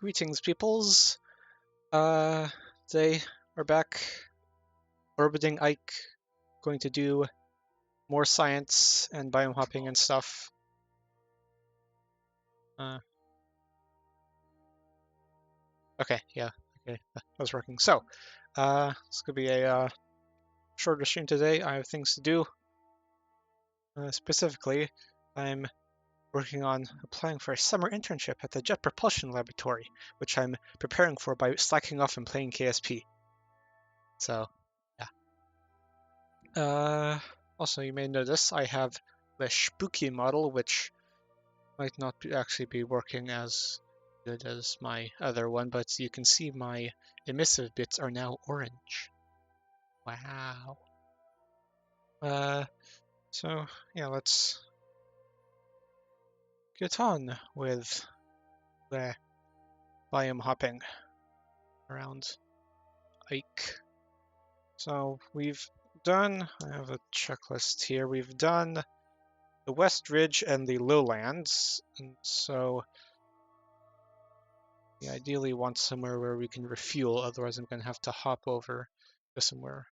Greetings, peoples. Today we're back orbiting Ike, going to do more science and biome hopping and stuff. Okay, that was working. So, it's gonna be a shorter stream today. I have things to do. Specifically, I'm working on applying for a summer internship at the Jet Propulsion Laboratory, which I'm preparing for by slacking off and playing KSP. So, yeah. Also, you may notice I have the spooky model, which might not actually be working as good as my other one, but you can see my emissive bits are now orange. Wow. So yeah, let's get on with the biome hopping around Ike. So we've done, I have a checklist here, we've done the West Ridge and the lowlands, and so we ideally want somewhere where we can refuel, otherwise I'm going to have to hop over to somewhere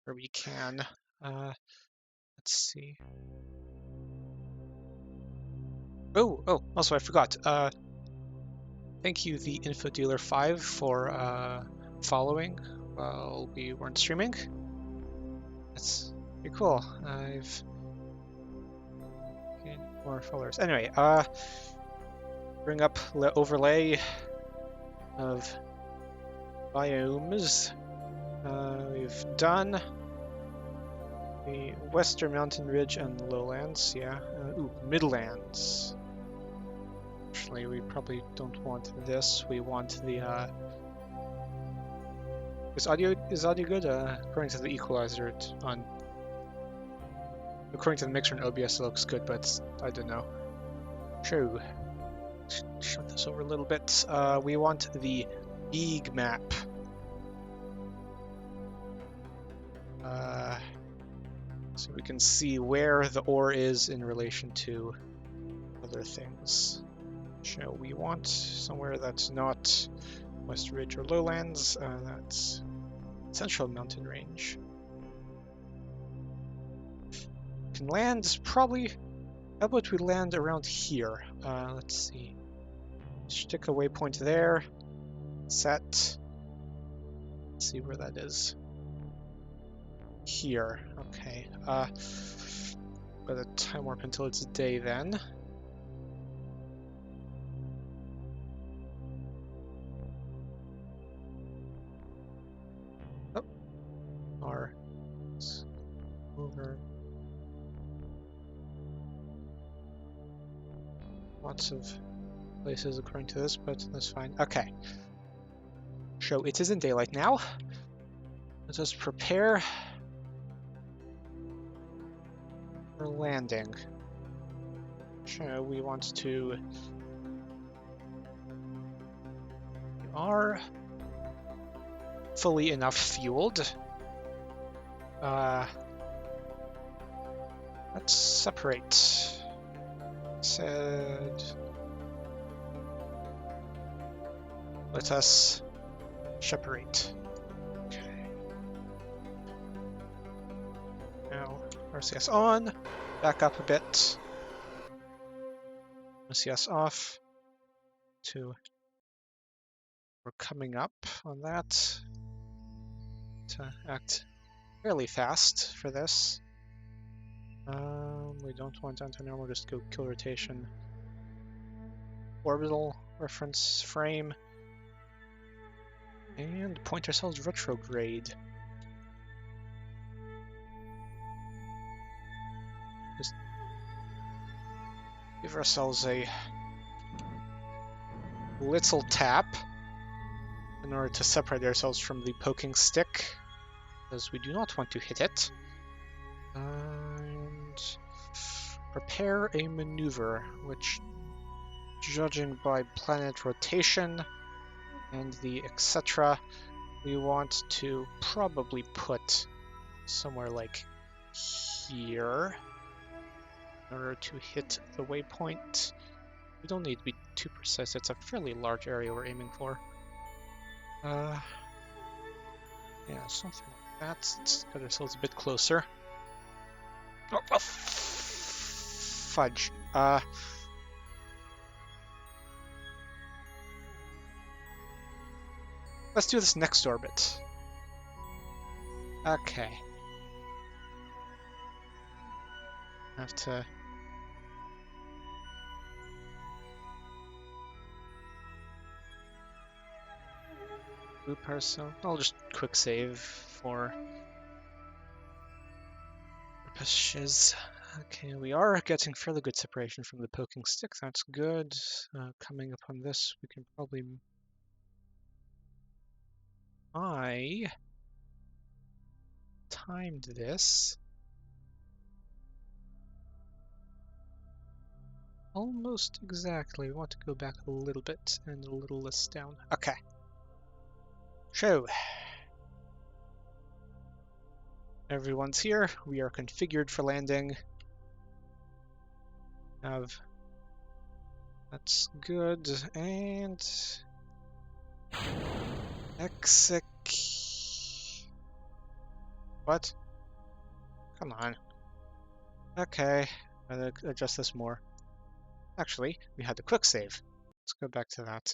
where we can. Let's see. Also I forgot. Thank you, the Info Dealer 5, for following while we weren't streaming. That's pretty cool. I've gained more followers. Anyway, bring up the overlay of biomes. We've done the Western Mountain Ridge and the Lowlands, yeah. Midlands. Actually, we probably don't want this. We want the, Is audio good? According to the equalizer, according to the mixer and OBS, it looks good, but I don't know. True. Shut this over a little bit. We want the big map. So we can see where the ore is in relation to other things. So we want somewhere that's not West Ridge or Lowlands, that's Central Mountain Range. Can land probably, how about we land around here? Let's see. Stick a waypoint there. Set. Let's see where that is. Here. Okay. Got a time warp until it's day then. Oh. Or over. Lots of places according to this, but that's fine. Okay. So it isn't daylight now. Let us prepare for landing. So we want to... We are fully enough fueled. Let's separate. Let us separate. Okay. Now RCS on, back up a bit. RCS off. We're coming up on that to act fairly fast for this. We don't want anti-normal, just go kill rotation. Orbital reference frame. And point ourselves retrograde. Just give ourselves a little tap in order to separate ourselves from the poking stick, because we do not want to hit it. And prepare a maneuver, which, judging by planet rotation and the etc., we want to probably put somewhere like here in order to hit the waypoint. We don't need to be too precise. It's a fairly large area we're aiming for. Yeah, something like that. Let's get ourselves a bit closer. Oh, fudge. Let's do this next orbit. Okay. Have to... loop ourselves. I'll just quick save for purposes. Okay, we are getting fairly good separation from the poking stick. That's good. Coming upon this, we can probably... I timed this almost exactly. We want to go back a little bit and a little less down. Okay. So, everyone's here. We are configured for landing. That's good. And what? Come on. Okay, I'm gonna adjust this more. Actually, we had the quick save. Let's go back to that.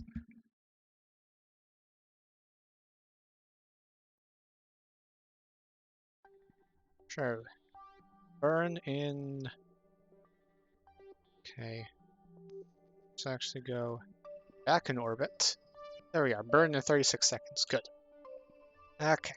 Sure. Burn in. Okay. Let's actually go back in orbit. There we are. Burn in 36 seconds. Good. Okay.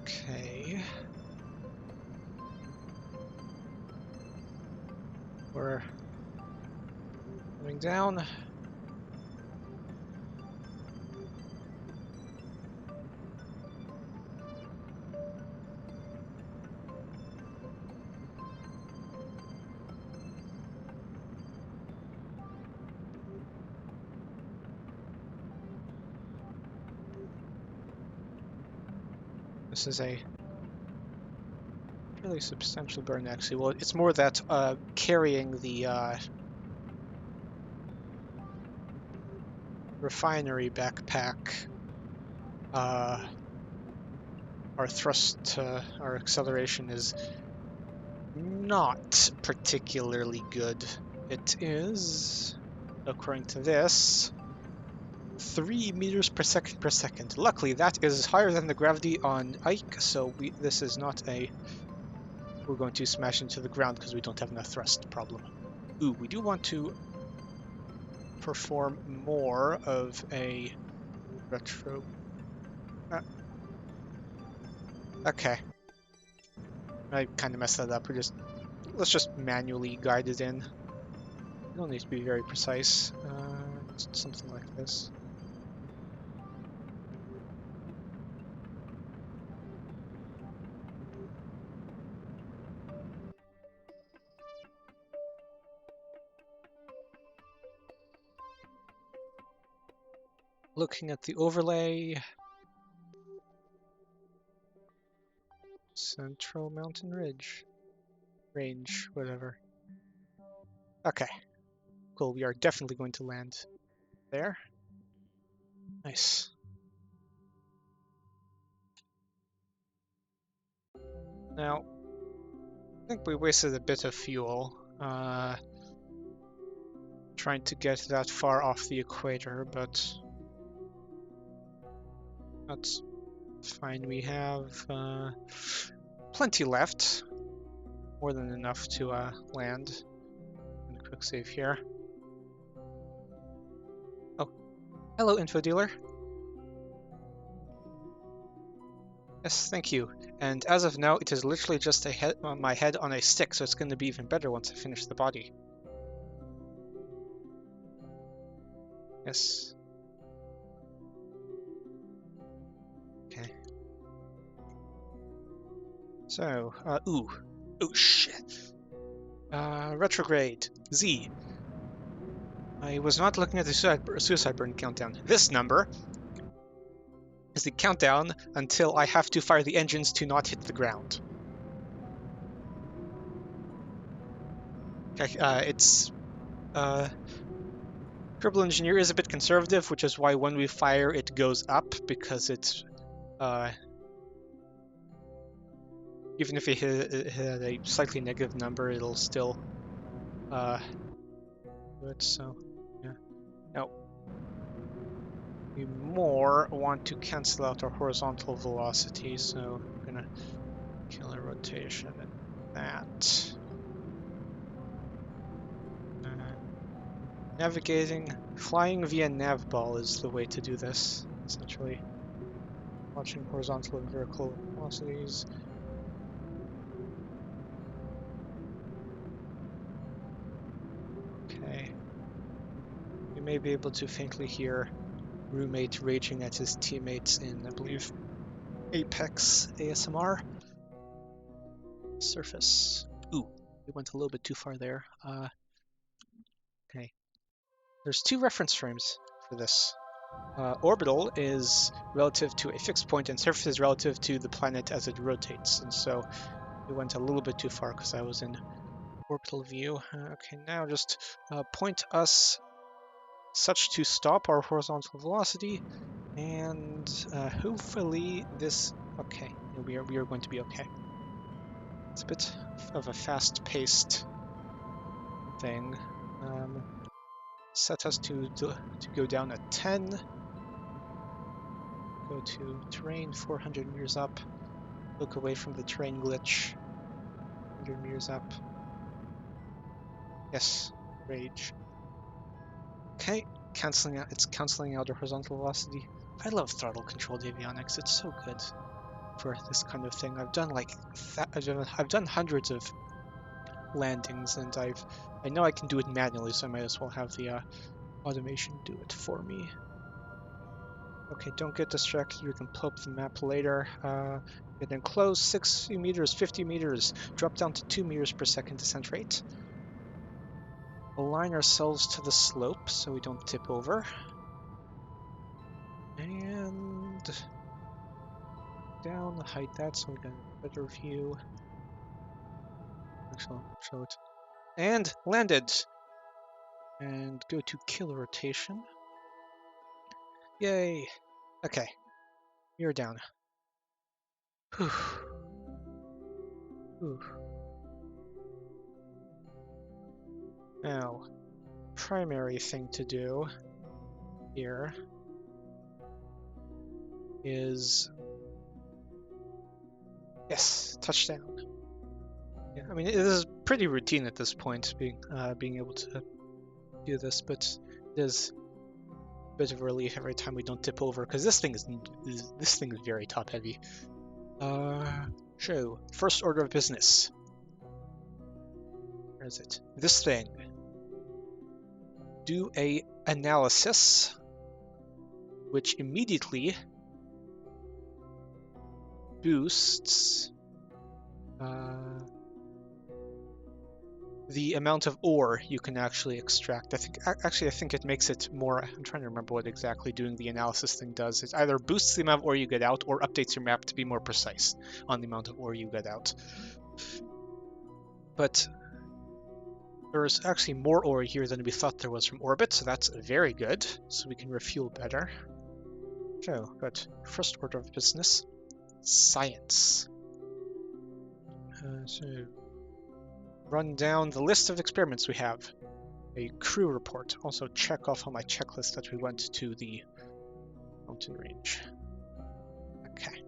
Okay. We're coming down. This is a fairly substantial burn, actually. Well, it's more that carrying the refinery backpack, our thrust, our acceleration is not particularly good. It is, according to this, 3 meters per second. Luckily, that is higher than the gravity on Ike, so this is not a we're going to smash into the ground because we don't have enough thrust problem. Ooh, we do want to perform more of a retro. Okay. I kind of messed that up. Let's just manually guide it in. We don't need to be very precise. Something like this. Looking at the overlay. Central Mountain Range, whatever. Okay. Cool, we are definitely going to land there. Nice. Now, I think we wasted a bit of fuel trying to get that far off the equator, but that's fine. We have plenty left, more than enough to land. And quick save here. Oh, hello, info dealer. Yes, thank you. And as of now, it is literally just my head on a stick, so it's going to be even better once I finish the body. Yes. Okay. So, oh shit. Retrograde, Z. I was not looking at the suicide burn countdown. This number is the countdown until I have to fire the engines to not hit the ground. Okay, Kerbal Engineer is a bit conservative, which is why when we fire it goes up, because it's even if it hit a slightly negative number, it'll still do it. So yeah. Now we more want to cancel out our horizontal velocity, so I'm gonna kill a rotation and that. Navigating, flying via navball is the way to do this, essentially. Watching horizontal and vertical velocities. Okay. You may be able to faintly hear roommate raging at his teammates in, I believe, Apex ASMR. Surface. Ooh, we went a little bit too far there. Okay. There's two reference frames for this. Orbital is relative to a fixed point, and surface is relative to the planet as it rotates. And so we went a little bit too far because I was in orbital view. Okay, now just point us such to stop our horizontal velocity, and hopefully this. Okay, we are going to be okay. It's a bit of a fast-paced thing. Set us to go down at 10. Go to terrain 400 meters up. Look away from the terrain glitch. 100 meters up. Yes, rage. Okay, canceling out. It's canceling out the horizontal velocity. I love throttle controlled avionics. It's so good for this kind of thing. I've done like I've done hundreds of landings, and I know I can do it manually, so I might as well have the automation do it for me. Okay, don't get distracted. We can pull up the map later. It enclosed 60 meters, 50 meters. Drop down to 2 meters per second descent rate. Align ourselves to the slope so we don't tip over. And down, hide that so we get a better view. Actually, I'll show it. And landed. And go to kill rotation. Yay. Okay, you're down. Whew. Whew. Now, primary thing to do here is, yes, touchdown. Yeah, I mean, it is pretty routine at this point, being able to do this, but it is a bit of a relief every time we don't tip over, because this thing is very top heavy. So first order of business. Where is it? This thing. Do a analysis, which immediately boosts the amount of ore you can actually extract. I think it makes it more. I'm trying to remember what exactly doing the analysis thing does. It either boosts the amount of ore you get out or updates your map to be more precise on the amount of ore you get out. But there's actually more ore here than we thought there was from orbit, so that's very good. So we can refuel better. So, but first order of business, science. So run down the list of experiments we have. A crew report. Also check off on my checklist that we went to the mountain range. Okay.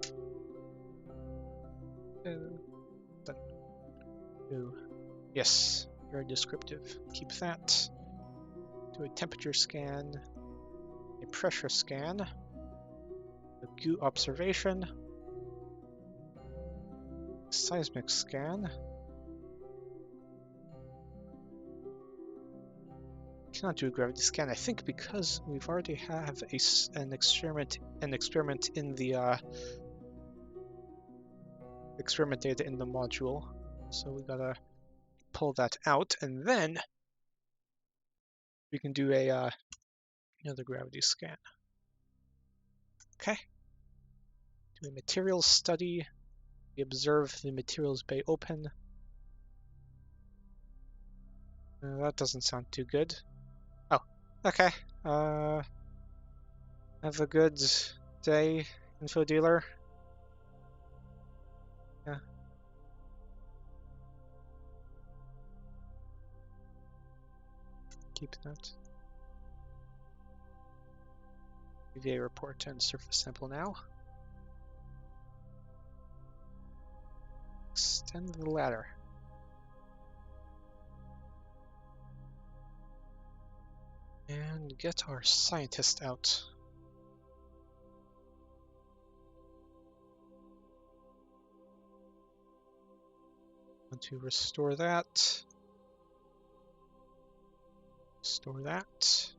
Done. Yes, very descriptive. Keep that. Do a temperature scan, a pressure scan, a goo observation, seismic scan. cannot do a gravity scan. I think because we've already have an experiment in the experiment data in the module, so we gotta pull that out, and then we can do a another gravity scan. Okay. Do a materials study. We observe the materials bay open. That doesn't sound too good. Oh, okay. Have a good day, info dealer. Yeah. Keep that. EVA report and surface sample now. Extend the ladder. And get our scientist out. Want to restore that. Restore that.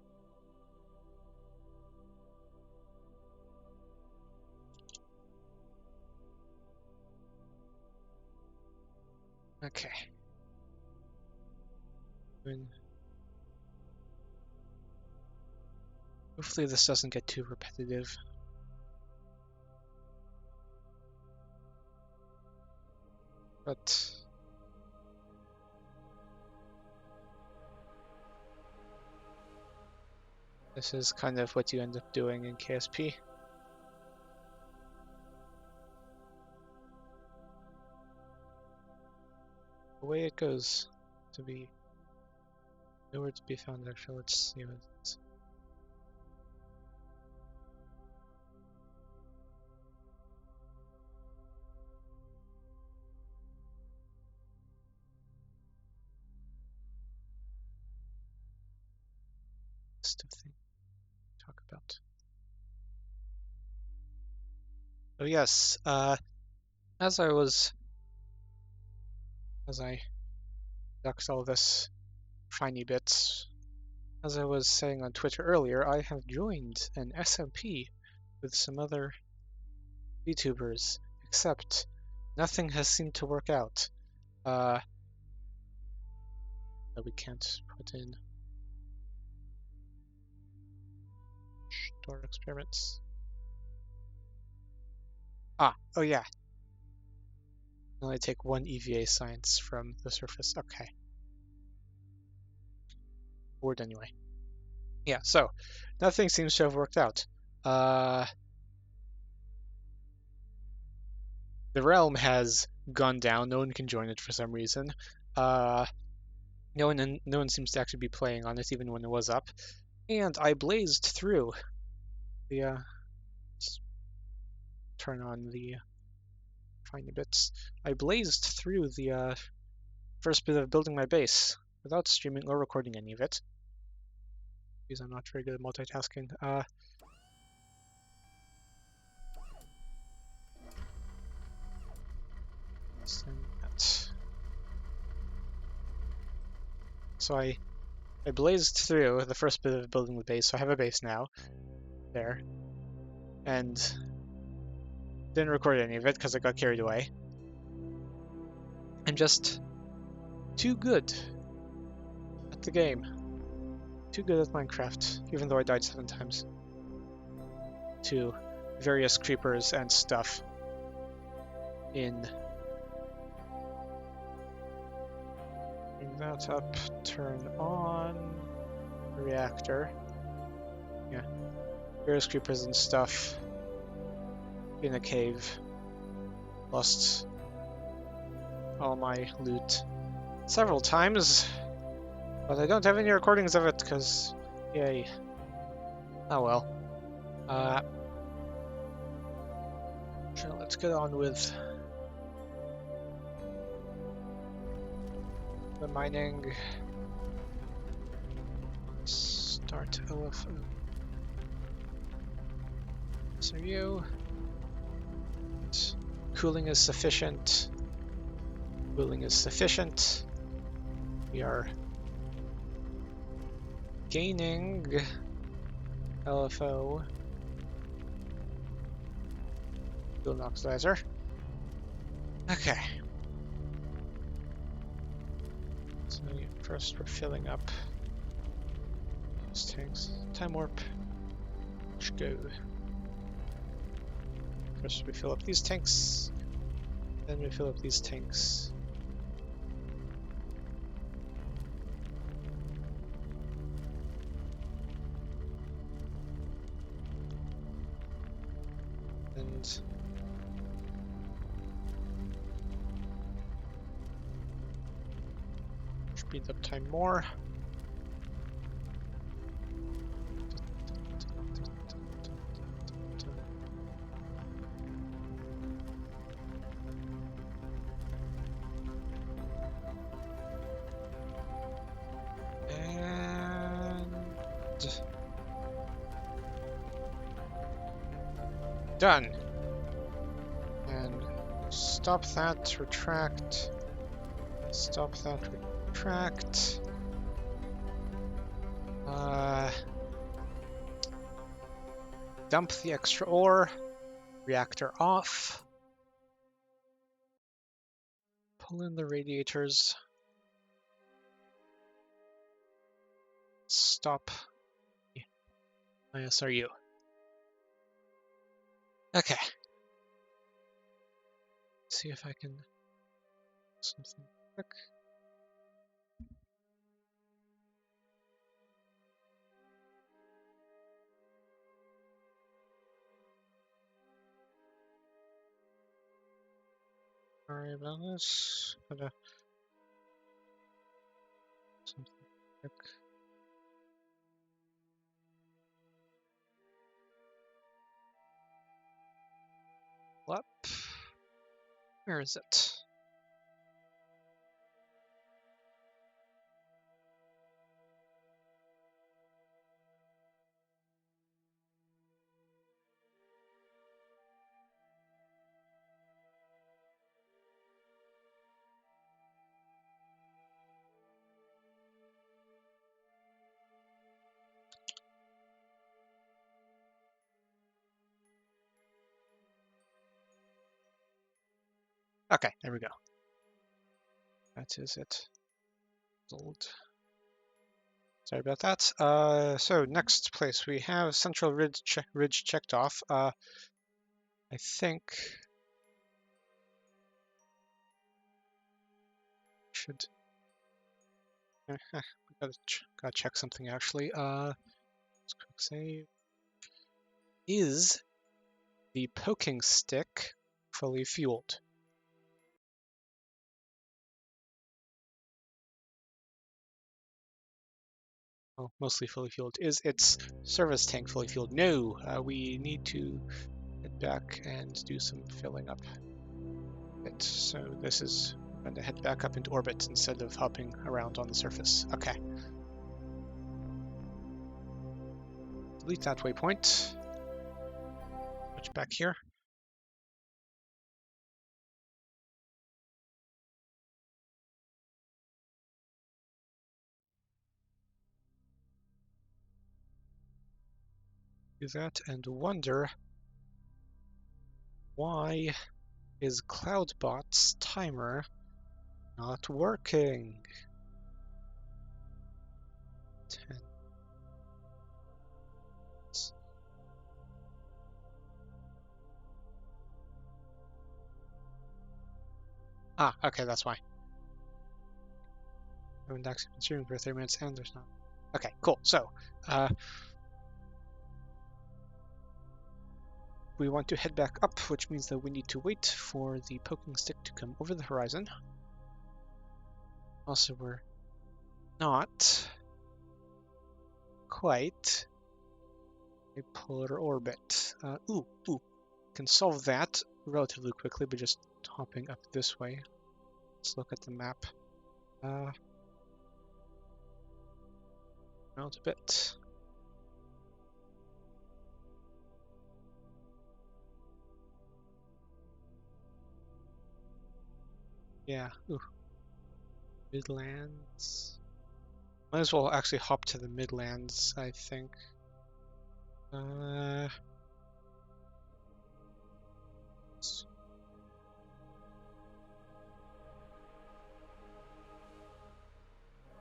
Okay. Hopefully this doesn't get too repetitive. But this is kind of what you end up doing in KSP. The way it goes to be nowhere to be found actually. Let's see what it is. List of things to talk about. Oh yes, as I ducked all this tiny bits, as I was saying on Twitter earlier, I have joined an SMP with some other YouTubers, except nothing has seemed to work out. That we can't put in store experiments. Oh yeah. Only take one EVA science from the surface. Okay. Word anyway. Yeah, so nothing seems to have worked out. The realm has gone down. No one can join it for some reason. No one seems to actually be playing on it, even when it was up. And I blazed through the. Let's turn on the tiny bits. I blazed through the first bit of building my base without streaming or recording any of it, because I'm not very good at multitasking. Send that. So I blazed through the first bit of building the base, so I have a base now. There. And didn't record any of it because I got carried away. I'm just too good at the game. Too good at Minecraft, even though I died 7 times. To various creepers and stuff in. Bring that up, turn on the reactor. Yeah. Various creepers and stuff in a cave. Lost all my loot several times, but I don't have any recordings of it because, yay. Oh well. So let's get on with the mining. Start LFO. So you. Cooling is sufficient. Cooling is sufficient. We are gaining LFO. Fuel oxidizer. Okay. So first we're filling up these tanks. Time warp. Let's go. First we fill up these tanks, then we fill up these tanks. And speed up time more. Done. And stop that, retract. Stop that, retract. Dump the extra ore. Reactor off. Pull in the radiators. Stop ISRU. Okay. See if I can do something quick. Sorry about this. Gotta something quick. What? Where is it? Okay, there we go. That is it. Old. Sorry about that. So next place we have Central Ridge, checked off. I think should we gotta check something actually. Let's quick save. Is the poking stick fully fueled? Well, mostly fully fueled. Is its service tank fully fueled? No. We need to head back and do some filling up. So this is going to head back up into orbit instead of hopping around on the surface. Okay. Delete that waypoint. Switch back here. Do that and wonder why is Cloudbot's timer not working? 10. Ah, okay, that's why. I'm actually consuming for 30 minutes and there's not. Okay, cool. So, we want to head back up, which means that we need to wait for the poking stick to come over the horizon. Also, we're not quite a polar orbit. Can solve that relatively quickly by just hopping up this way. Let's look at the map. Out a bit. Yeah. Ooh. Midlands. Might as well actually hop to the Midlands, I think.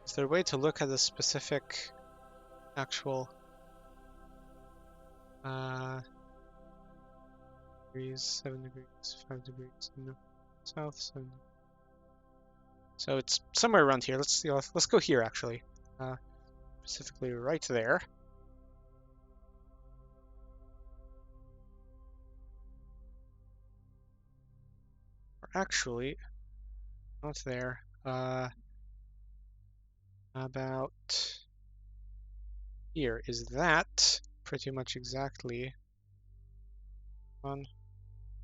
Is there a way to look at the specific actual degrees, 7 degrees, 5 degrees, no, south, 7 degrees. So it's somewhere around here. Let's see. Let's go here actually. Specifically right there. Or actually, not there. About here. Is that pretty much exactly on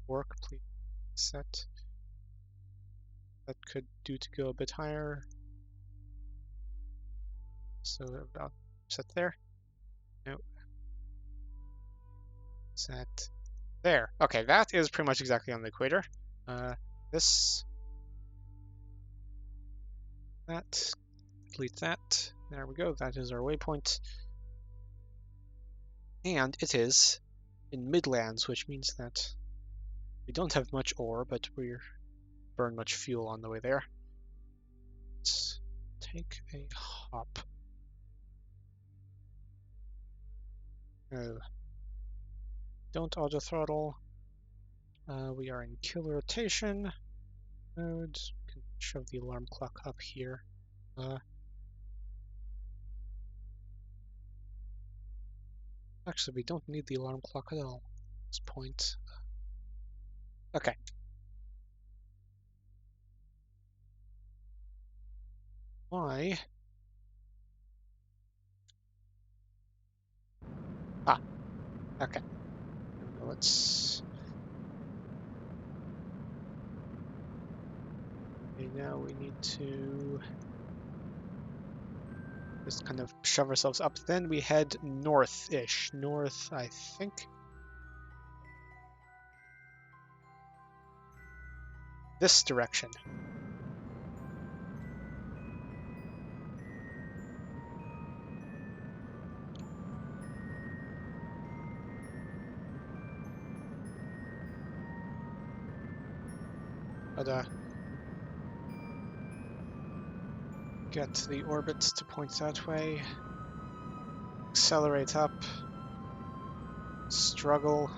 work, please set. That could do to go a bit higher. So about set there. No. Set there. Okay, that is pretty much exactly on the equator. This, that, delete that. There we go. That is our waypoint. And it is in Midlands, which means that we don't have much ore, but we burn much fuel on the way there. Let's take a hop. Oh. Don't auto throttle. We are in kill rotation mode. Can shove the alarm clock up here. Actually, we don't need the alarm clock at all at this point. Okay. Why? Ah, okay. Let's... Okay, now we need to just kind of shove ourselves up. Then we head north-ish. North, I think. This direction. But get the orbits to point that way. Accelerate up. Struggle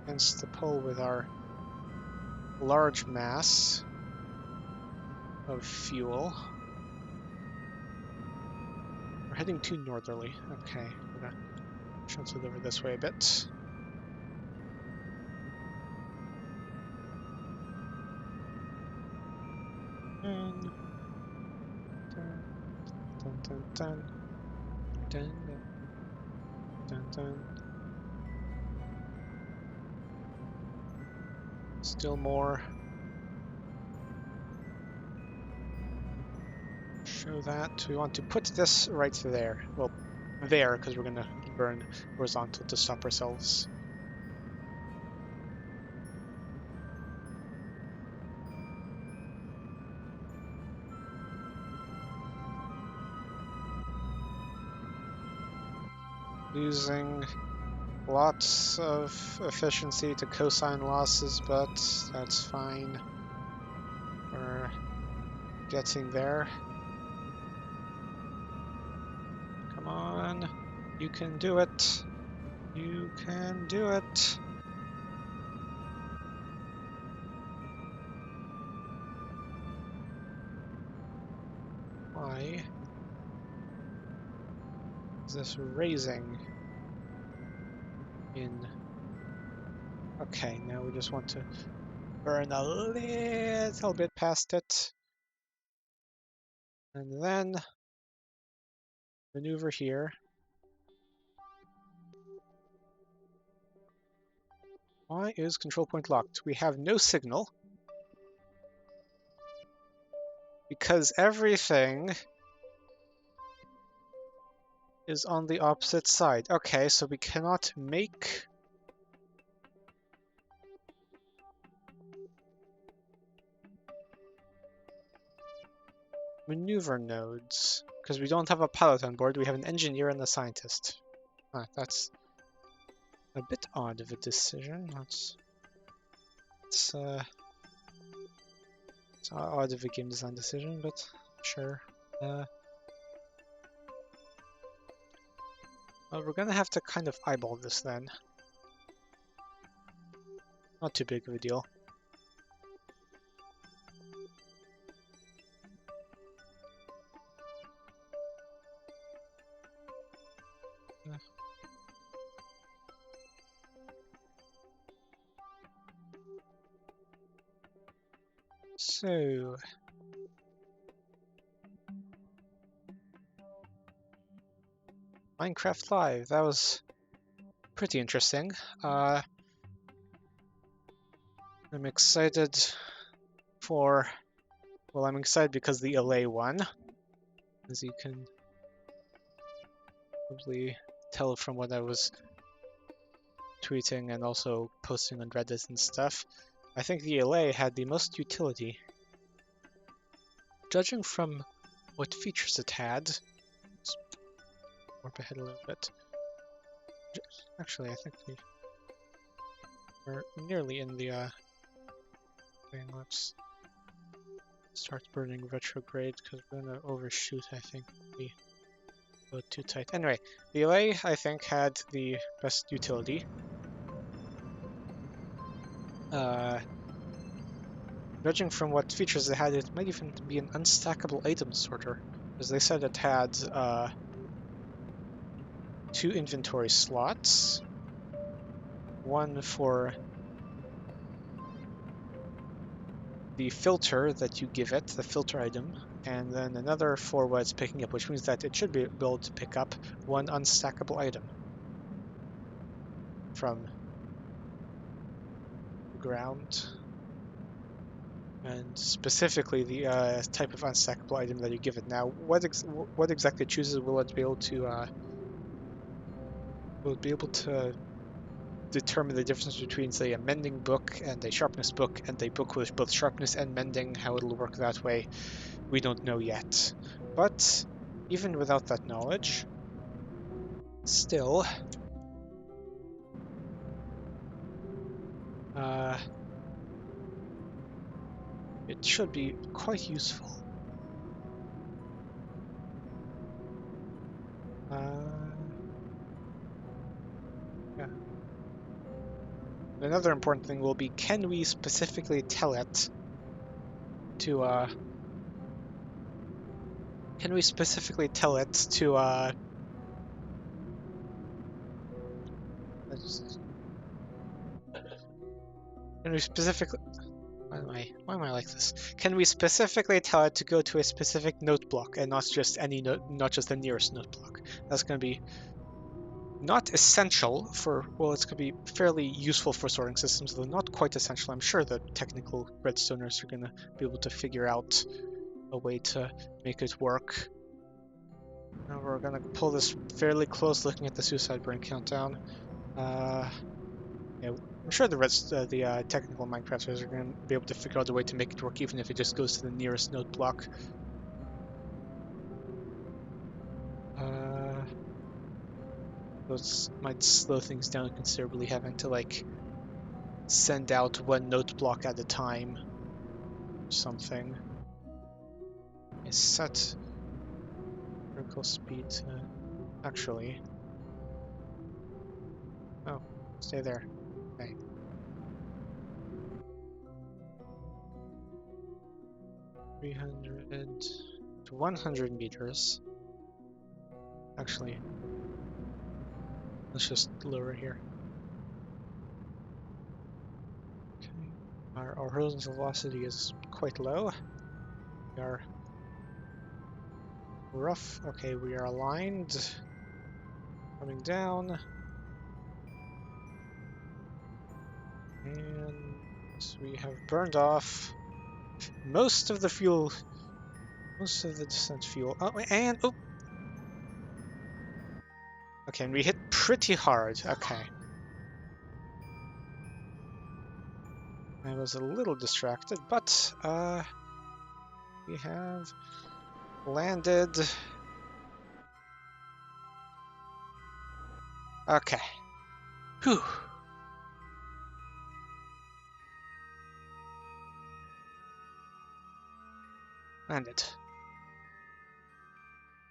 against the pull with our large mass of fuel. We're heading too northerly. Okay, we're gonna shift it over this way a bit. Dun, dun, dun, dun, dun, dun, dun. Still more. Show that. We want to put this right there. Well, there, because we're going to burn horizontal to stop ourselves. Losing lots of efficiency to cosine losses, but that's fine. We're getting there. Come on, you can do it. You can do it. Why is this raising in? Okay, now we just want to burn a little bit past it. And then maneuver here. Why is control point locked? We have no signal. Because everything is on the opposite side. Okay, so we cannot make maneuver nodes. because we don't have a pilot on board, we have an engineer and a scientist. That's a bit odd of a decision. It's odd of a game design decision, but sure. Well, we're gonna have to kind of eyeball this then. Not too big of a deal. So, Minecraft Live, that was pretty interesting. I'm excited for, well, I'm excited because the LA won, as you can probably tell from what I was tweeting and also posting on Reddit and stuff. I think the LA had the most utility. Judging from what features it had, let's warp ahead a little bit. Actually, I think we're nearly in the thing. Let's start burning retrograde because we're gonna overshoot, I think. We go too tight. Anyway, the LA, I think, had the best utility. Judging from what features it had, it might even be an unstackable item sorter, because they said it had 2 inventory slots, one for the filter that you give it, the filter item, and then another for what it's picking up, which means that it should be able to pick up 1 unstackable item from the ground. And specifically the type of unstackable item that you give it. Now, what exactly it chooses, will it be able to determine the difference between, say, a mending book and a sharpness book, and a book with both sharpness and mending, how it'll work that way, we don't know yet. But even without that knowledge, still, it should be quite useful. Yeah. Another important thing will be, can we specifically tell it to can we specifically tell it to can we specifically, why am I like this? Can we specifically tell it to go to a specific note block and not just any note, not just the nearest note block? That's going to be not essential for, well, it's going to be fairly useful for sorting systems, though not quite essential. I'm sure the technical redstoners are going to be able to figure out a way to make it work. Now we're going to pull this fairly close, looking at the suicide burn countdown. Yeah, I'm sure the rest, the technical Minecrafters are going to be able to figure out a way to make it work, even if it just goes to the nearest note block. Those might slow things down considerably, having to like send out 1 note block at a time or something. I set vertical speed to, actually, oh, stay there. Okay. 300 to 100 meters. Actually, let's just lower here. Okay. Our horizontal velocity is quite low. We are rough. Okay, we are aligned. Coming down. And we have burned off most of the fuel, most of the descent fuel. Oh, and oh. Okay, and we hit pretty hard. Okay. I was a little distracted, but we have landed Okay. Whew. Landed.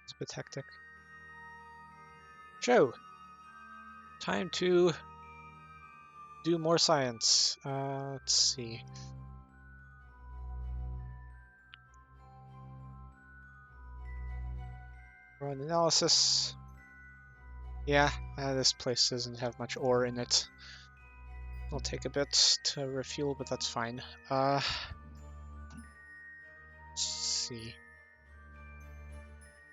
It's a bit hectic. Joe, time to do more science. Let's see. Run analysis. Yeah, this place doesn't have much ore in it. It'll take a bit to refuel, but that's fine. Let's see.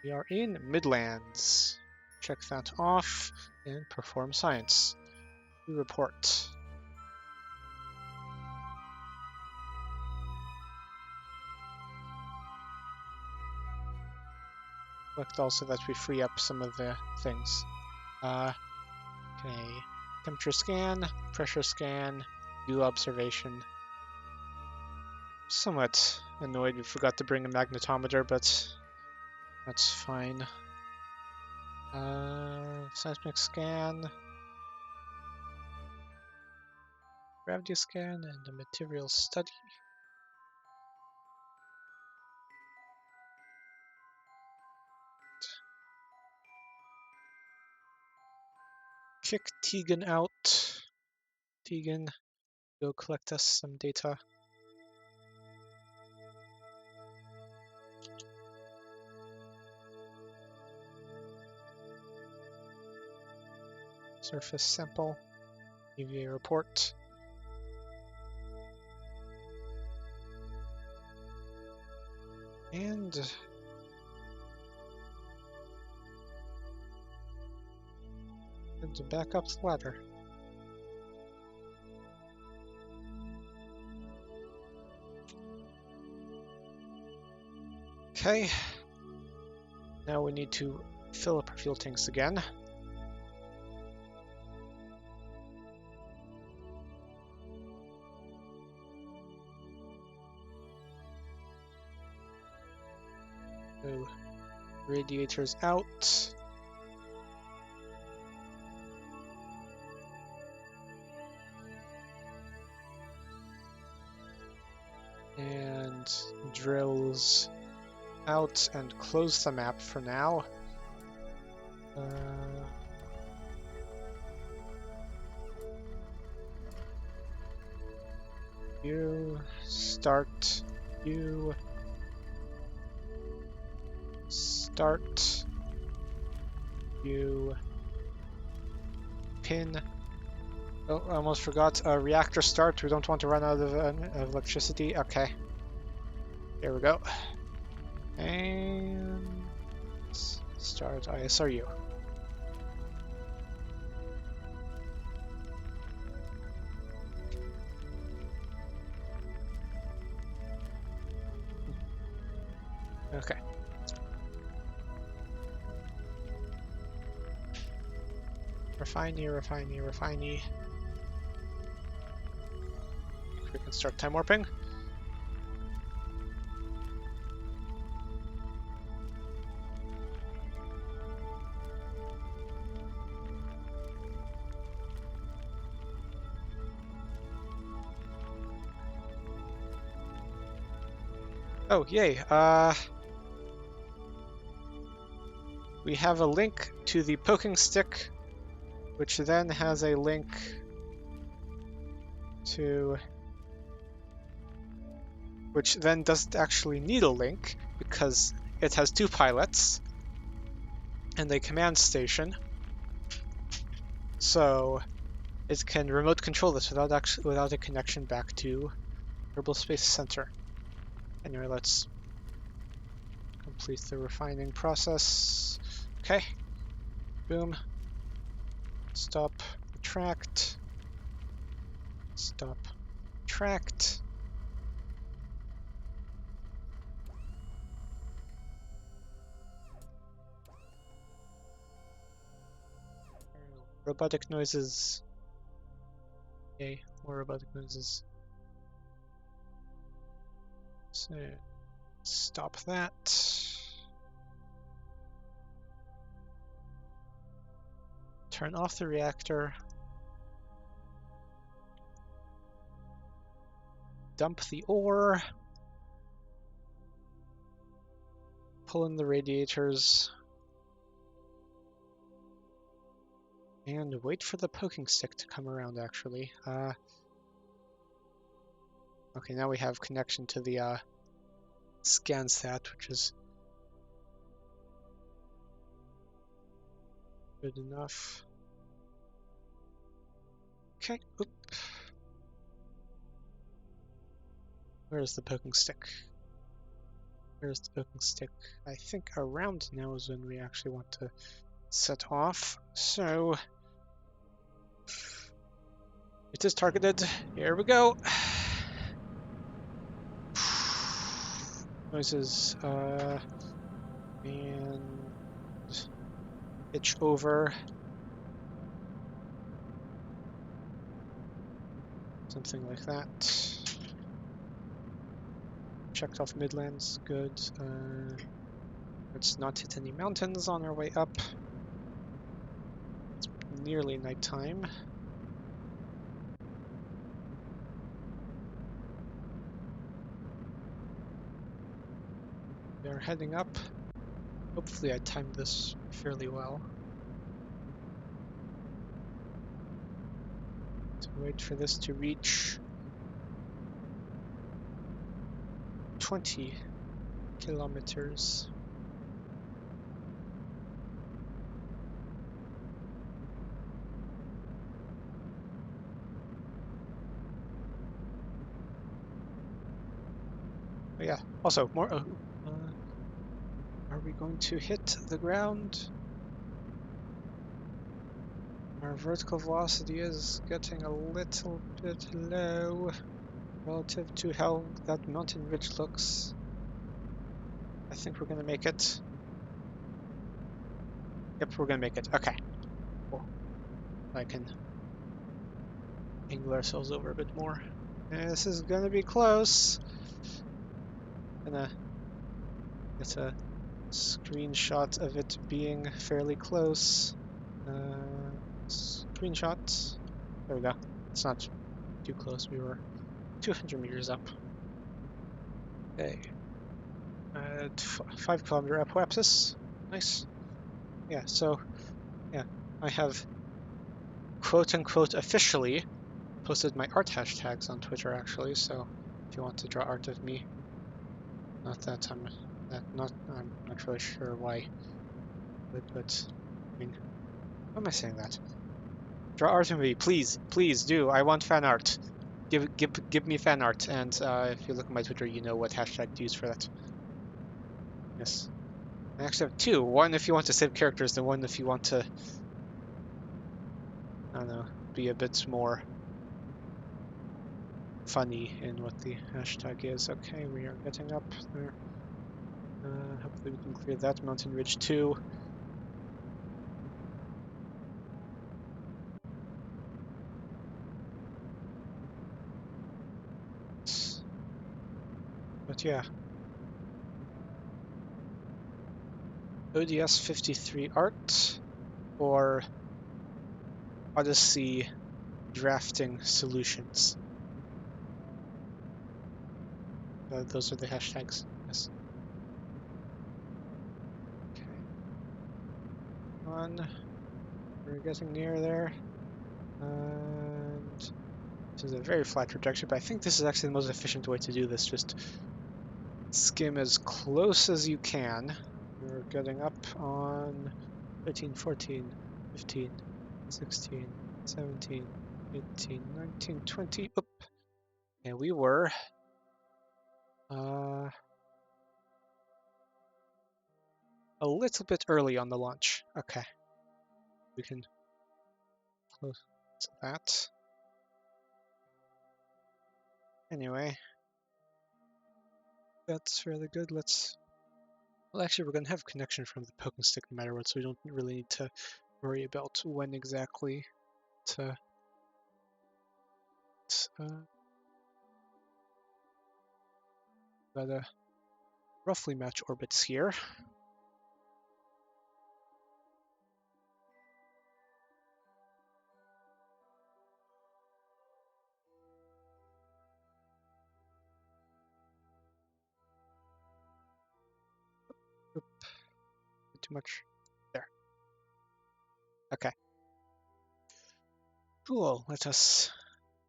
We are in Midlands. Check that off and perform science. We report. Select also that we free up some of the things. Okay. Temperature scan, pressure scan, do observation. Somewhat annoyed we forgot to bring a magnetometer, but that's fine. Seismic scan, gravity scan, and a material study. Kick Tegan out. Tegan, go collect us some data. Surface sample, EVA report. And to back up the ladder. Okay. Now we need to fill up our fuel tanks again. So, radiators out. And drills out and close the map for now. You start. You start. You pin. Oh, I almost forgot. Reactor start. We don't want to run out of electricity. Okay. There we go. And start ISRU. Okay. Refiney. We can start time warping. Oh, yay. We have a link to the poking stick, which then has a link to... which then doesn't actually need a link, because it has two pilots and a command station. So it can remote control this without a connection back to Kerbal Space Center. Anyway, let's complete the refining process. Okay. Boom. Stop. Retract. Stop. Retract. Robotic noises. Okay, more robotic noises. So, stop that. turn off the reactor, dump the ore, pull in the radiators, and wait for the poking stick to come around, actually. Okay, now we have connection to the SCANSat, which is good enough. Okay, oop. Where's the poking stick? Where's the poking stick? I think around now is when we actually want to set off. So it is targeted. Here we go. Noises, and pitch over. Something like that. Checked off Midlands, good. Let's not hit any mountains on our way up. It's nearly nighttime. We are heading up. Hopefully I timed this fairly well. To wait for this to reach 20 kilometers. Oh yeah, also more. Are we going to hit the ground? Our vertical velocity is getting a little bit low relative to how that mountain ridge looks. I think we're gonna make it. Yep, we're gonna make it. Okay, cool. I can angle ourselves over a bit more. And this is gonna be close. Gonna get a screenshot of it being fairly close. Screenshot. There we go. It's not too close. We were 200 meters up. Okay. 5 kilometer apoapsis. Nice. Yeah, so, yeah, I have quote unquote officially posted my art hashtags on Twitter, actually, so if you want to draw art of me, not that I'm not really sure why, but I mean, why am I saying that? Draw art of me, please, please do. I want fan art. Give me fan art, and if you look at my Twitter, you know what hashtag to use for that. Yes. I actually have two. One if you want to save characters, and one if you want to, I don't know, be a bit more funny in what the hashtag is. Okay, we are getting up there. Hopefully we can clear that mountain ridge too. But yeah. ODS 53 art or Odyssey drafting solutions. Those are the hashtags. Yes. Okay. We're getting near there. And this is a very flat trajectory, but I think this is actually the most efficient way to do this. Just skim as close as you can. We're getting up on 13, 14, 15, 16, 17, 18, 19, 20. Oop. And we were a little bit early on the launch. Okay. We can close that. Anyway. That's really good. Well, actually, we're going to have connection from the poking stick no matter what, so we don't really need to worry about when exactly to gotta roughly match orbits here. too much. There. Okay. Cool. Let us.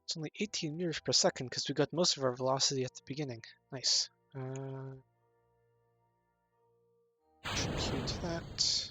It's only 18 meters per second because we got most of our velocity at the beginning. Nice. Execute that.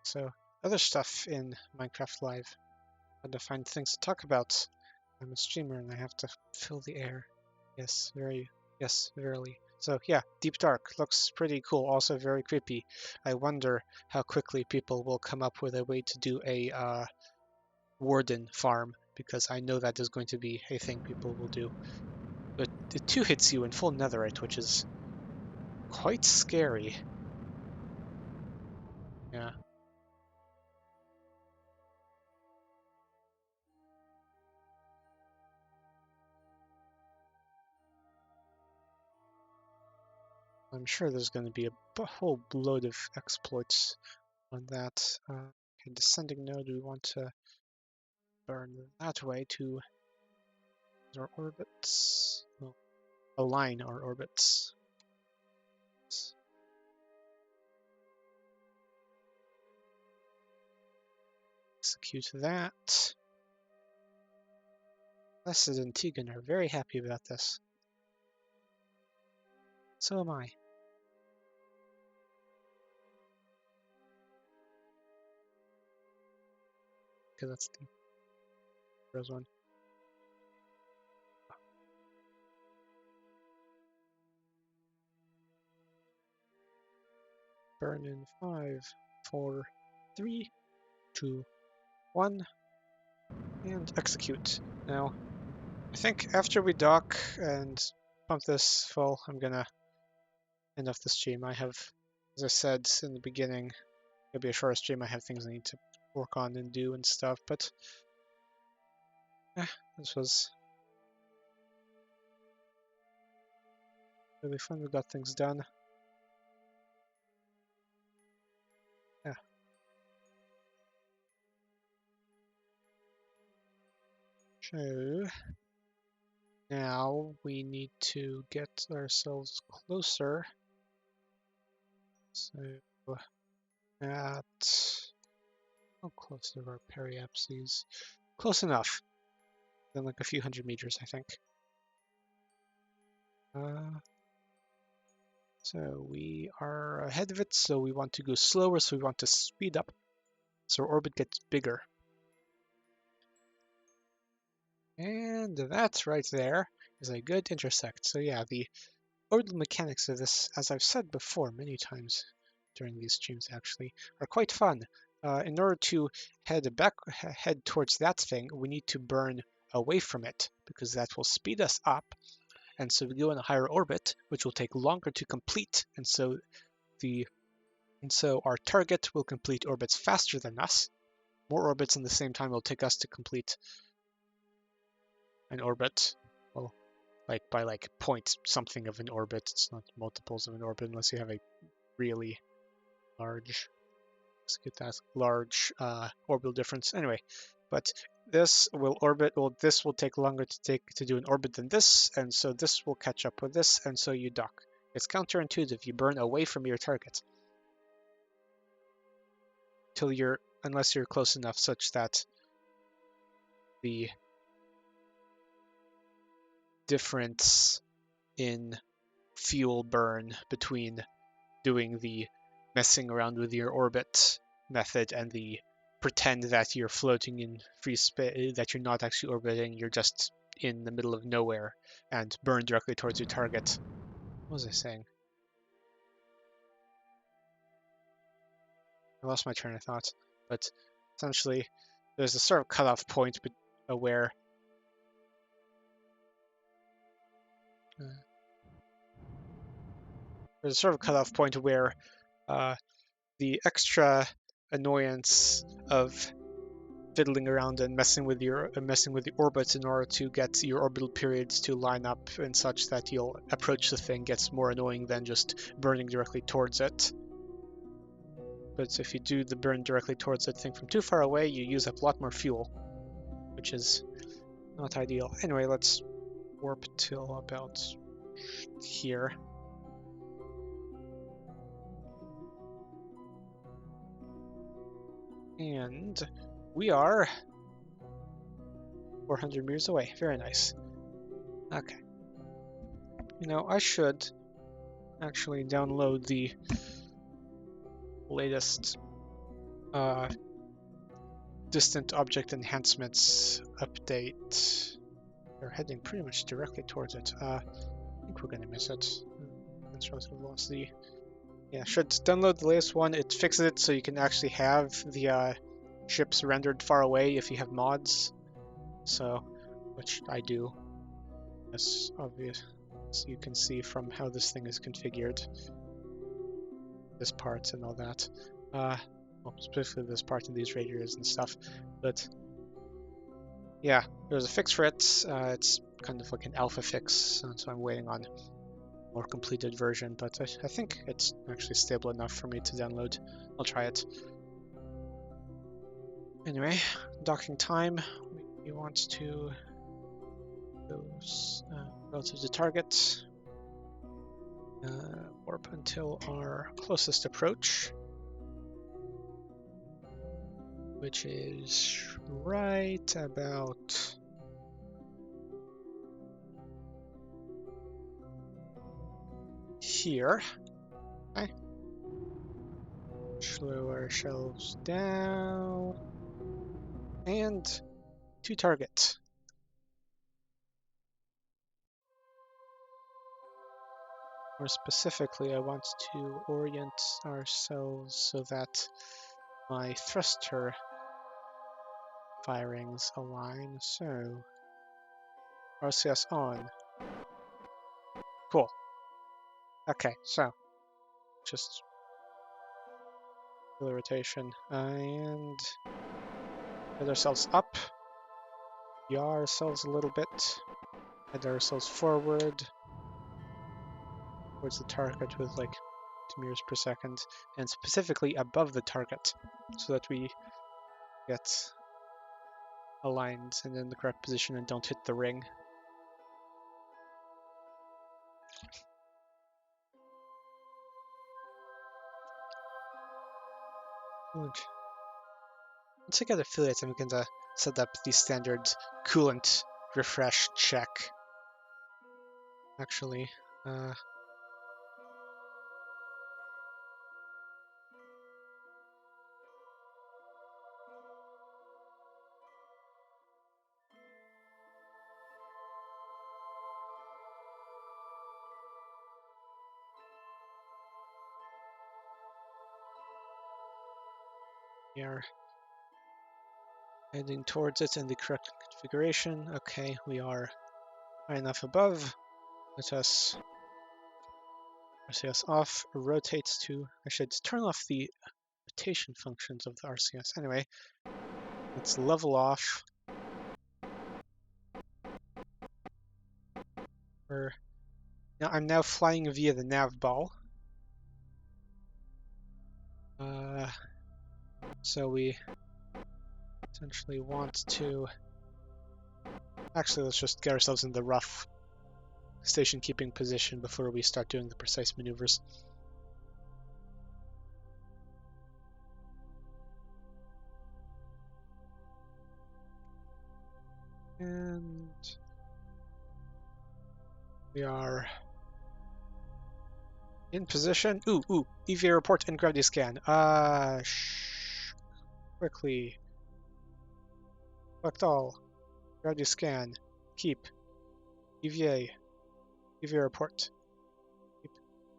So, other stuff in Minecraft Live. I had to find things to talk about. I'm a streamer and I have to fill the air. Yes, verily. So yeah, Deep Dark looks pretty cool, also very creepy. I wonder how quickly people will come up with a way to do a warden farm, because I know that is going to be a thing people will do. But it too hits you in full netherite, which is quite scary. Yeah. I'm sure there's going to be a whole load of exploits on that. Okay, descending node, we want to burn that way to our orbits. Well, align our orbits. Execute that. Blessed and Tegan are very happy about this. So am I. Okay, that's the first one. Burn in 5, 4, 3, 2, 1, and execute. Now, I think after we dock and pump this full, I'm gonna end off the stream. I have, as I said in the beginning, it'll be a short stream. I have things I need to work on and do and stuff, but this was really fun. We got things done. Yeah. So now we need to get ourselves closer. So at how close are our periapses? Close enough. Then like a few hundred meters, I think. So we are ahead of it, so we want to go slower, so we want to speed up, so our orbit gets bigger. And that right there is a good intersect. So yeah, the orbital mechanics of this, as I've said before many times during these streams actually, are quite fun. In order to head towards that thing, we need to burn away from it, because that will speed us up. And so we go in a higher orbit, which will take longer to complete, and so our target will complete orbits faster than us. More orbits in the same time will take us to complete an orbit. Well, like by like point something of an orbit. It's not multiples of an orbit unless you have a really large, let's get that large orbital difference. Anyway, but this will this will take longer to do an orbit than this, and so this will catch up with this, and so you dock. It's counterintuitive. You burn away from your target unless you're close enough such that the difference in fuel burn between doing the messing around with your orbit method and the pretend that you're floating in free space, that you're not actually orbiting, you're just in the middle of nowhere and burn directly towards your target. What was I saying? I lost my train of thought, but essentially there's a sort of cutoff point where the extra annoyance of fiddling around and messing with the orbits in order to get your orbital periods to line up and such that you'll approach the thing gets more annoying than just burning directly towards it. But if you do the burn directly towards that thing from too far away, you use up a lot more fuel, which is not ideal. Anyway, let's warp till about here. And we are 400 meters away. Very nice. Okay. You know, I should actually download the latest distant object enhancements update. We're heading pretty much directly towards it. I think we're gonna miss it. That's relative velocity. Yeah, should download the latest one. It fixes it so you can actually have the ships rendered far away if you have mods. So, which I do. That's obvious. So you can see from how this thing is configured. This part and all that. Well, specifically this part and these radiators and stuff. But yeah, there's a fix for it. It's kind of like an alpha fix, so I'm waiting on a more completed version, but I think it's actually stable enough for me to download. I'll try it. Anyway, docking time. We want to go relative to target. Warp until our closest approach, which is right about here. Okay. Slow ourselves down and to target. More specifically, I want to orient ourselves so that my thruster firings align. So, RCS on. Cool. Okay, so just the rotation and get ourselves up. Yaw ourselves a little bit. Head ourselves forward towards the target with like 2 meters per second, and specifically above the target, so that we get aligned and in the correct position and don't hit the ring. Good. Once I get affiliates, I'm going to set up the standard coolant refresh check. Actually, we are heading towards it in the correct configuration. Okay, we are high enough above. Let us RCS off, rotate to, I should turn off the rotation functions of the RCS. Anyway, let's level off. I'm now flying via the nav ball. So we essentially want to, actually let's just get ourselves in the rough station keeping position before we start doing the precise maneuvers. And we are in position. Ooh, EVA report and gravity scan. Quickly. Select all. Gravity scan. Keep. EVA report. Keep.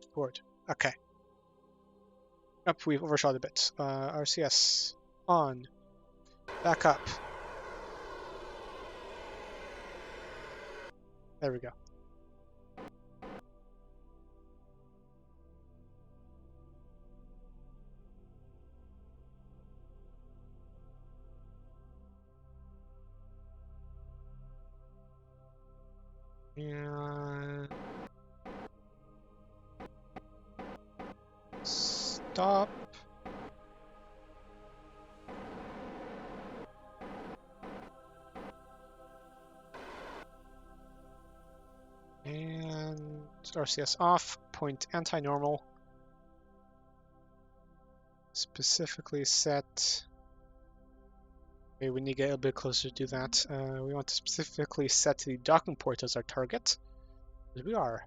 Report. Okay. Up, we've overshot a bit. RCS on. Back up. There we go. And stop. And RCS off, point anti-normal. Specifically set. Okay, we need to get a bit closer to do that. We want to specifically set the docking port as our target. We are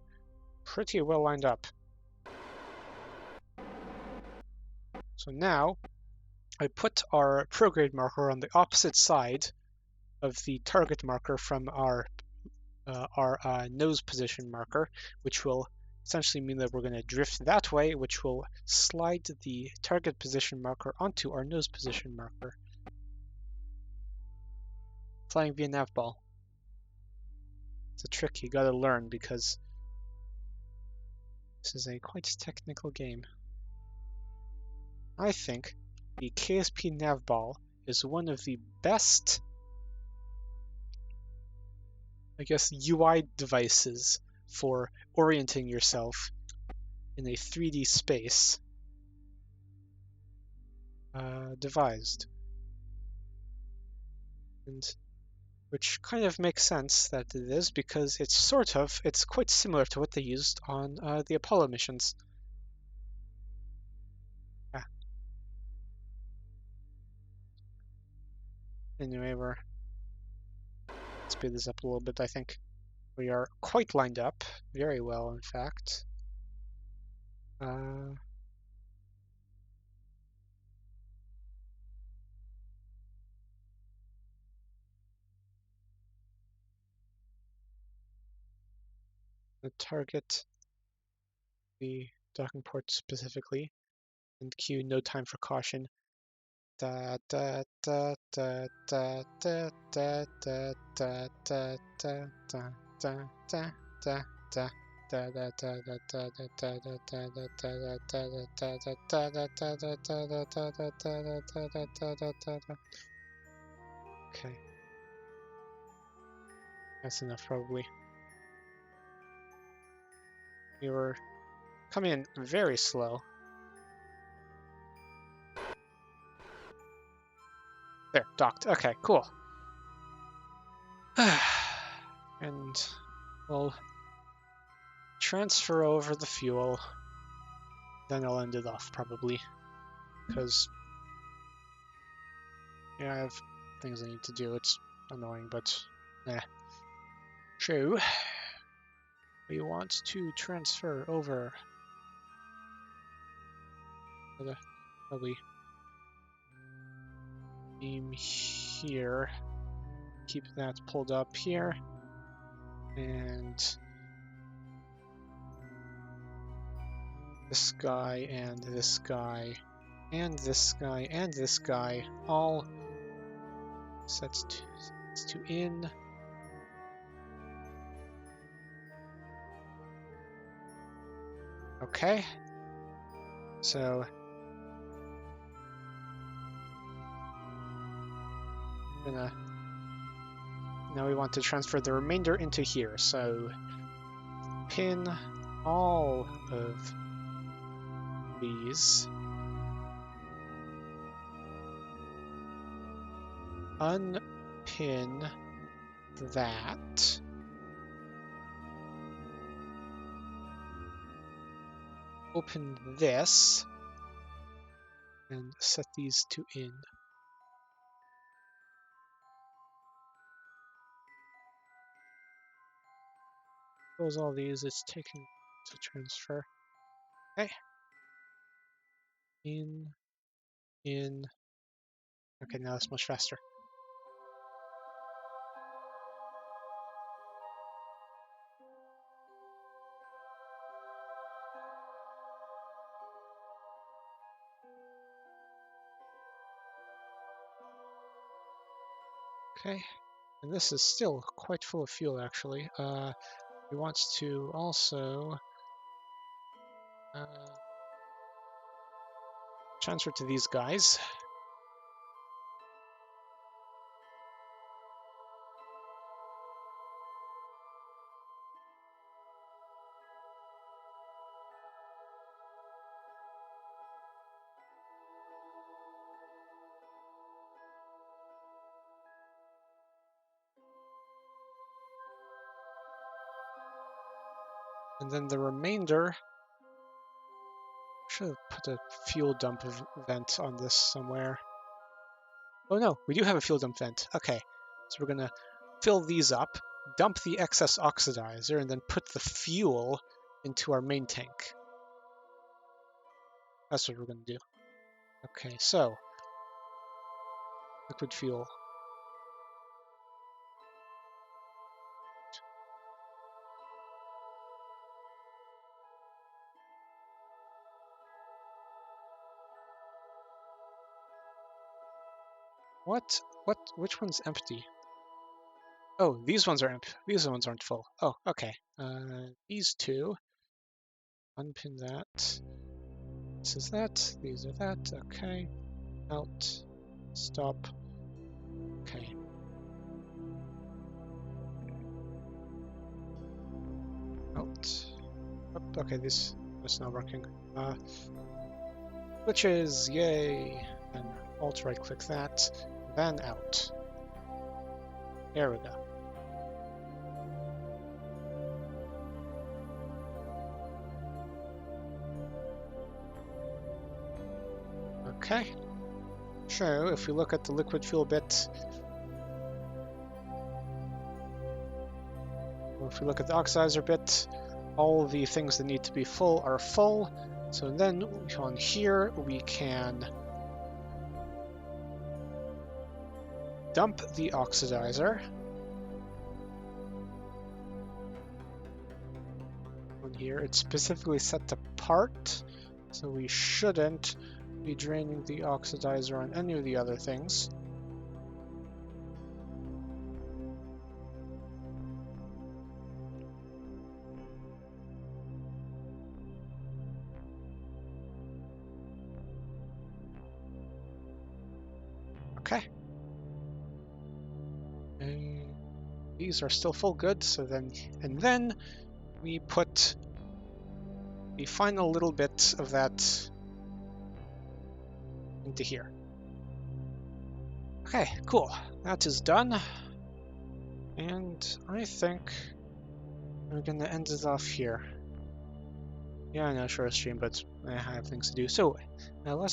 pretty well lined up. So now I put our prograde marker on the opposite side of the target marker from our nose position marker, which will essentially mean that we're going to drift that way, which will slide the target position marker onto our nose position marker. Flying via nav ball. It's a trick you gotta learn because this is a quite technical game. I think the KSP nav ball is one of the best, I guess, UI devices for orienting yourself in a 3D space devised. And which kind of makes sense that it is, because it's quite similar to what they used on the Apollo missions. Yeah. Anyway, let's speed this up a little bit. I think we are quite lined up, very well, in fact. The target, the docking port specifically, and Q, no time for caution. Da da da da da da da da da da da da da da da. Okay. That's enough, probably. We were coming in very slow. There, docked. Okay, cool. And we'll transfer over the fuel. Then I'll end it off, probably. Because, yeah, I have things I need to do. It's annoying, but, True. We want to transfer over. Probably beam here. Keep that pulled up here. And this guy, and this guy, and this guy, and this guy, all sets to in. Okay. So now we want to transfer the remainder into here. So pin all of these. Unpin that. Open this and set these to in. Close all these, it's taken to transfer. Okay. In. Okay, now it's much faster. Okay, and this is still quite full of fuel, actually. We want to also transfer to these guys. And then the remainder, should have put a fuel dump vent on this somewhere. Oh no, we do have a fuel dump vent. Okay, so we're gonna fill these up, dump the excess oxidizer, and then put the fuel into our main tank. That's what we're gonna do. Okay, so liquid fuel. What? Which one's empty? Oh, these ones are empty. These ones aren't full. Oh, okay. These two. Unpin that. This is that. These are that. Okay. Out. Stop. Okay. Out. Oh, okay, this is not working. Glitches, yay! And Alt right click that. Then out. There we go. Okay. So if we look at the liquid fuel bit, if we look at the oxidizer bit, all the things that need to be full are full. So then on here we can dump the oxidizer. On here it's specifically set to part, so we shouldn't be draining the oxidizer on any of the other things. Okay. And these are still full good, so then we put the final little bit of that into here. Okay, cool. That is done. And I think we're gonna end it off here. Yeah, I know, short stream, but I have things to do. So now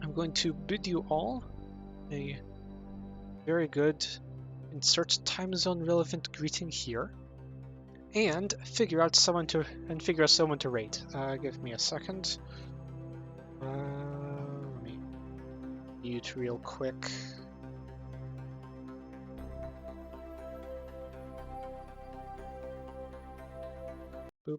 I'm going to bid you all a very good insert time zone relevant greeting here, and figure out someone to rate. Give me a second. Let me mute real quick. Boop.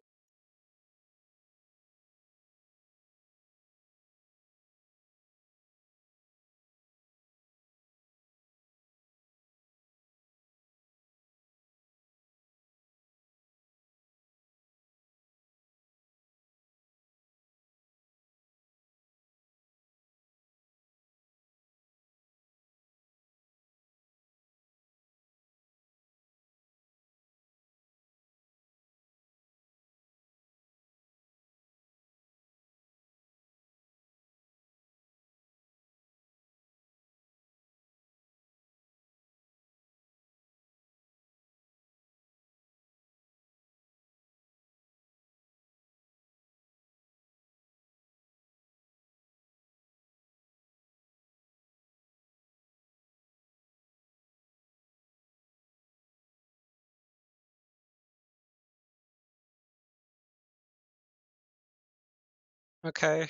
Okay,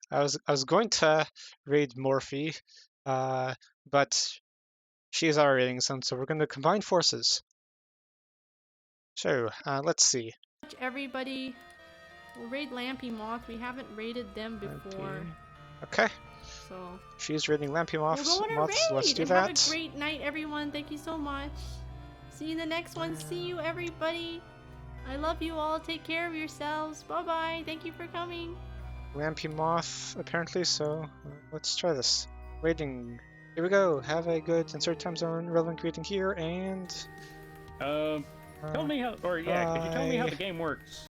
I was going to raid Morphe, but she's our rating son, so we're going to combine forces. So let's see. Everybody, we'll raid Lampy Moth. We haven't raided them before. Okay. So she's raiding Lampy Moth. We're going to raid. So let's do and that. Have a great night, everyone. Thank you so much. See you in the next one. See you, everybody. I love you all. Take care of yourselves. Bye-bye. Thank you for coming. Lampy Moth, apparently, so let's try this. Raiding. Here we go. Have a good insert time zone relevant greeting here, and tell me how, or yeah, could you tell me how the game works?